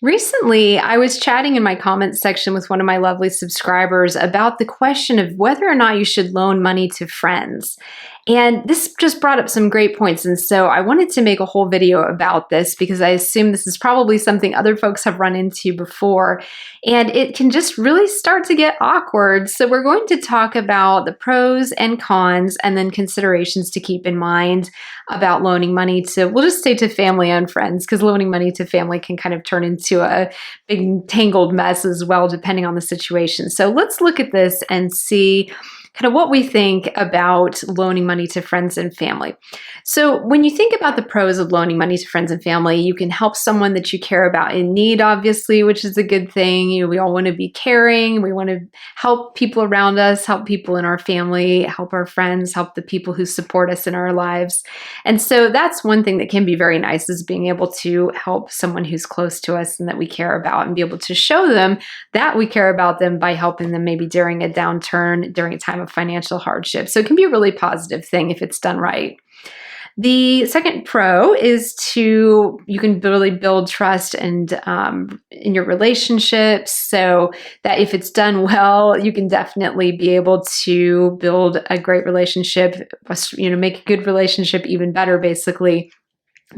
Recently, I was chatting in my comments section with one of my lovely subscribers about the question of whether or not you should loan money to friends. And this just brought up some great points. And so I wanted to make a whole video about this because I assume this is probably something other folks have run into before. And it can just really start to get awkward. So we're going to talk about the pros and cons and then considerations to keep in mind about loaning money to, we'll just say to family and friends, because loaning money to family can kind of turn into a big tangled mess as well, depending on the situation. So let's look at this and see kind of what we think about loaning money to friends and family. So when you think about the pros of loaning money to friends and family, you can help someone that you care about in need, obviously, which is a good thing. We all want to be caring. We want to help people around us, help people in our family, help our friends, help the people who support us in our lives. And so that's one thing that can be very nice, is being able to help someone who's close to us and that we care about, and be able to show them that we care about them by helping them maybe during a downturn, during a time of financial hardship. So it can be a really positive thing if it's done right. The second pro is you can really build trust and in your relationships, so that if it's done well, you can definitely be able to build a great relationship, make a good relationship even better, basically,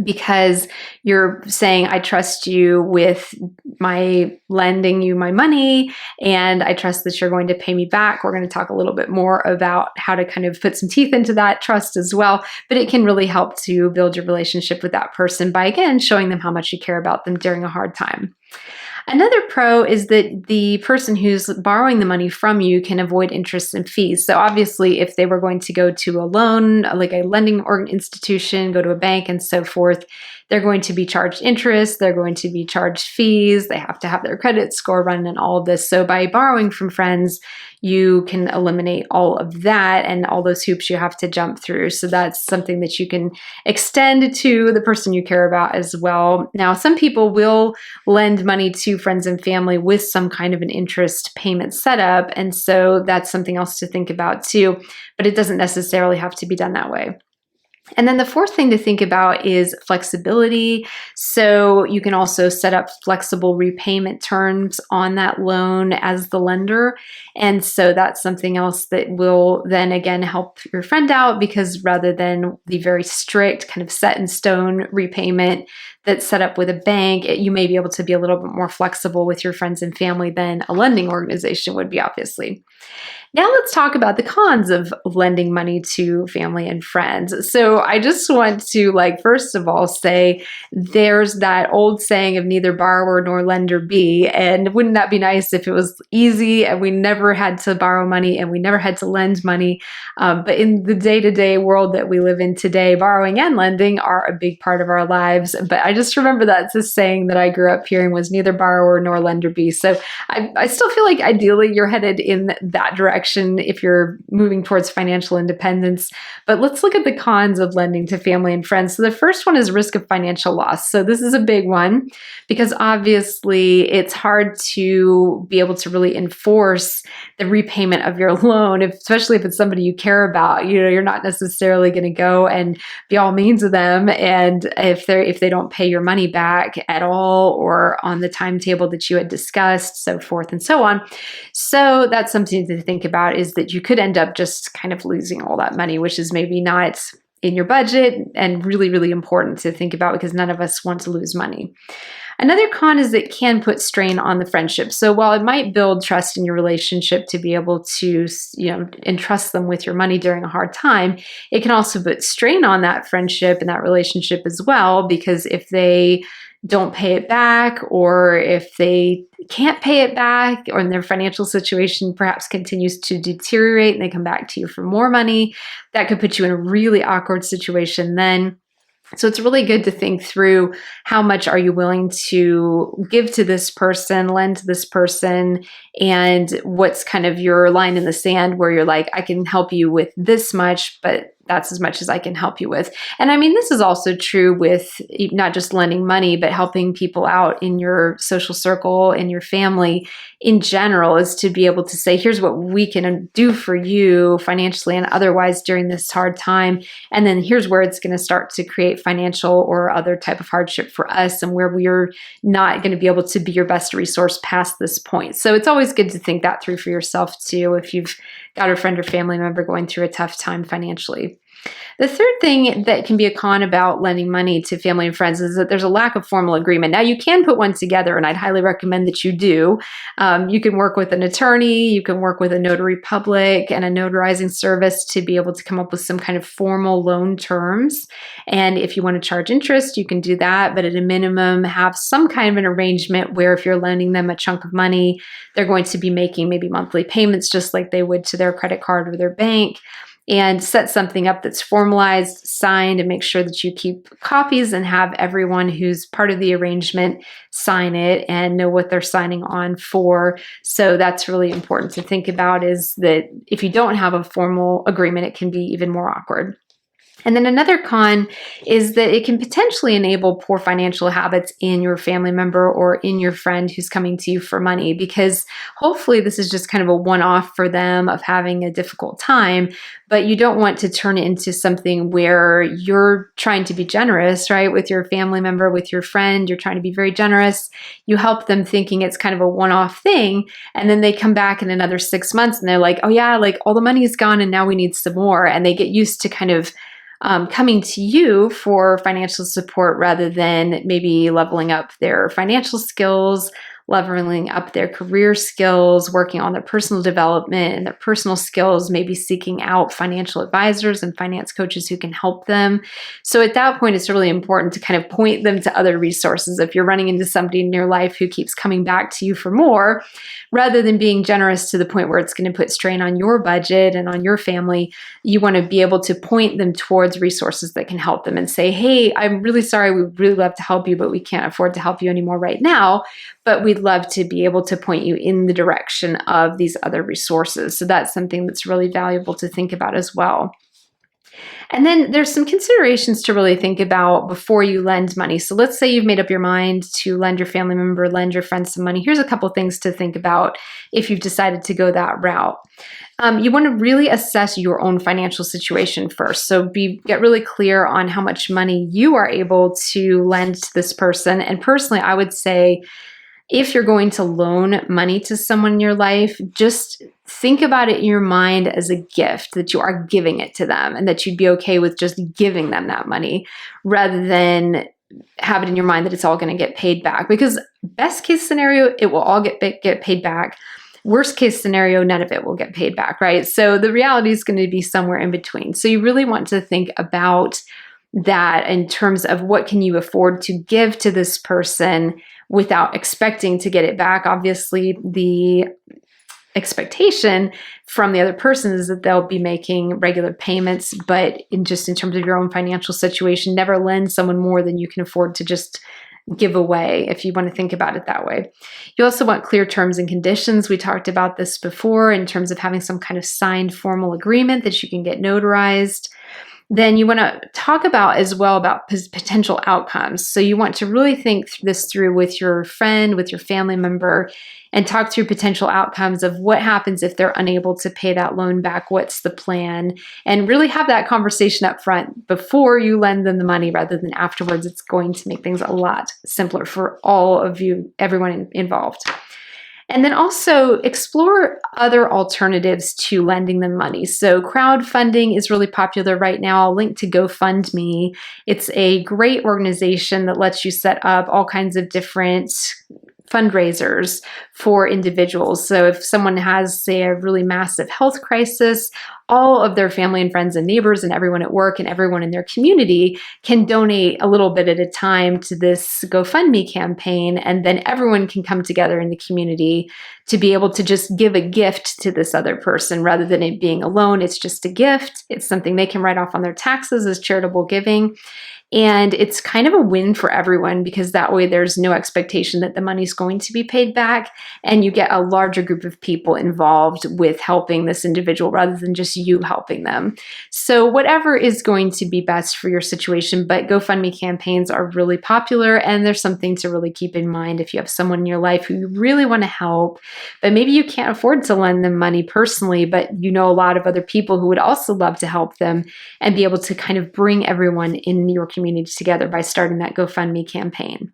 because you're saying, I trust you with my lending you my money, and I trust that you're going to pay me back. We're going to talk a little bit more about how to kind of put some teeth into that trust as well, but it can really help to build your relationship with that person by, again, showing them how much you care about them during a hard time. Another pro is that the person who's borrowing the money from you can avoid interest and fees. So obviously, if they were going to go to a loan, like a lending institution, go to a bank and so forth, they're going to be charged interest, they're going to be charged fees, they have to have their credit score run and all of this. So by borrowing from friends, you can eliminate all of that and all those hoops you have to jump through. So that's something that you can extend to the person you care about as well. Now, some people will lend money to friends and family with some kind of an interest payment setup. And so that's something else to think about too, but it doesn't necessarily have to be done that way. And then the fourth thing to think about is flexibility. So you can also set up flexible repayment terms on that loan as the lender. And so that's something else that will then again help your friend out, because rather than the very strict kind of set in stone repayment that's set up with a bank, you may be able to be a little bit more flexible with your friends and family than a lending organization would be, obviously. Now let's talk about the cons of lending money to family and friends. So I just want to, first of all, say there's that old saying of neither borrower nor lender be. And wouldn't that be nice if it was easy and we never had to borrow money and we never had to lend money? But in the day-to-day world that we live in today, borrowing and lending are a big part of our lives. But I just remember that's a saying that I grew up hearing was neither borrower nor lender be. So I still feel like ideally you're headed in that direction if you're moving towards financial independence. But let's look at the cons of lending to family and friends. So the first one is risk of financial loss. So this is a big one because obviously it's hard to be able to really enforce the repayment of your loan, especially if it's somebody you care about. You're not necessarily going to go and be all mean to them, and if they don't pay your money back at all or on the timetable that you had discussed, so forth and so on. So that's something to think about, is that you could end up just kind of losing all that money, which is maybe not in your budget and really, really important to think about, because none of us want to lose money. Another con is that it can put strain on the friendship. So while it might build trust in your relationship to be able to, entrust them with your money during a hard time, it can also put strain on that friendship and that relationship as well, because if they don't pay it back, or if they can't pay it back, or their financial situation perhaps continues to deteriorate and they come back to you for more money, that could put you in a really awkward situation then. So it's really good to think through, how much are you willing to give to this person, lend to this person, and what's kind of your line in the sand where you're like, I can help you with this much, but that's as much as I can help you with. And I mean, this is also true with not just lending money, but helping people out in your social circle, in your family in general, is to be able to say, here's what we can do for you financially and otherwise during this hard time. And then here's where it's going to start to create financial or other type of hardship for us, and where we're not going to be able to be your best resource past this point. So it's always good to think that through for yourself too, if you've got a friend or family member going through a tough time financially. The third thing that can be a con about lending money to family and friends is that there's a lack of formal agreement. Now, you can put one together, and I'd highly recommend that you do. You can work with an attorney, you can work with a notary public and a notarizing service to be able to come up with some kind of formal loan terms. And if you want to charge interest, you can do that, but at a minimum, have some kind of an arrangement where if you're lending them a chunk of money, they're going to be making maybe monthly payments just like they would to their credit card or their bank. And set something up that's formalized, signed, and make sure that you keep copies and have everyone who's part of the arrangement sign it and know what they're signing on for. So that's really important to think about, is that if you don't have a formal agreement, it can be even more awkward. And then another con is that it can potentially enable poor financial habits in your family member or in your friend who's coming to you for money, because hopefully this is just kind of a one-off for them of having a difficult time, but you don't want to turn it into something where you're trying to be generous, right? With your family member, with your friend, you're trying to be very generous. You help them thinking it's kind of a one-off thing, and then they come back in another 6 months and they're like, oh yeah, like all the money's gone and now we need some more. And they get used to kind of coming to you for financial support rather than maybe leveling up their financial skills, leveling up their career skills, working on their personal development and their personal skills, maybe seeking out financial advisors and finance coaches who can help them. So at that point, it's really important to kind of point them to other resources. If you're running into somebody in your life who keeps coming back to you for more, rather than being generous to the point where it's going to put strain on your budget and on your family, you want to be able to point them towards resources that can help them and say, hey, I'm really sorry, we'd really love to help you, but we can't afford to help you anymore right now. But we'd love to be able to point you in the direction of these other resources. So that's something that's really valuable to think about as well. And then there's some considerations to really think about before you lend money. So let's say you've made up your mind to lend your family member, lend your friend some money. Here's a couple things to think about if you've decided to go that route. You want to really assess your own financial situation first. So get really clear on how much money you are able to lend to this person. And personally, I would say, if you're going to loan money to someone in your life, just think about it in your mind as a gift, that you are giving it to them and that you'd be okay with just giving them that money rather than have it in your mind that it's all going to get paid back. Because best case scenario, it will all get paid back. Worst case scenario, none of it will get paid back, right? So the reality is going to be somewhere in between. So you really want to think about that in terms of what can you afford to give to this person without expecting to get it back. Obviously, the expectation from the other person is that they'll be making regular payments, but in terms of your own financial situation, never lend someone more than you can afford to just give away, if you want to think about it that way. You also want clear terms and conditions. We talked about this before in terms of having some kind of signed formal agreement that you can get notarized. Then you want to talk about as well about potential outcomes. So you want to really think this through with your friend, with your family member, and talk through potential outcomes of what happens if they're unable to pay that loan back. What's the plan? And really have that conversation up front before you lend them the money rather than afterwards. It's going to make things a lot simpler for all of you, everyone involved. And then also explore other alternatives to lending them money. So crowdfunding is really popular right now. I'll link to GoFundMe. It's a great organization that lets you set up all kinds of different fundraisers for individuals. So if someone has, say, a really massive health crisis, all of their family and friends and neighbors and everyone at work and everyone in their community can donate a little bit at a time to this GoFundMe campaign. And then everyone can come together in the community to be able to just give a gift to this other person rather than it being a loan. It's just a gift. It's something they can write off on their taxes as charitable giving. And it's kind of a win for everyone because that way there's no expectation that the money's going to be paid back, and you get a larger group of people involved with helping this individual rather than just you helping them. So whatever is going to be best for your situation, but GoFundMe campaigns are really popular, and there's something to really keep in mind if you have someone in your life who you really want to help, but maybe you can't afford to lend them money personally, but you know a lot of other people who would also love to help them, and be able to kind of bring everyone in your community together by starting that GoFundMe campaign.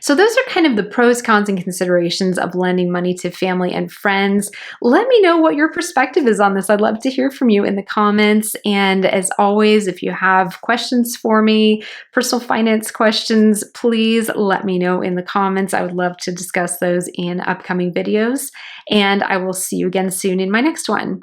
So those are kind of the pros, cons, and considerations of lending money to family and friends. Let me know what your perspective is on this. I'd love to hear from you in the comments. And as always, if you have questions for me, personal finance questions, please let me know in the comments. I would love to discuss those in upcoming videos. And I will see you again soon in my next one.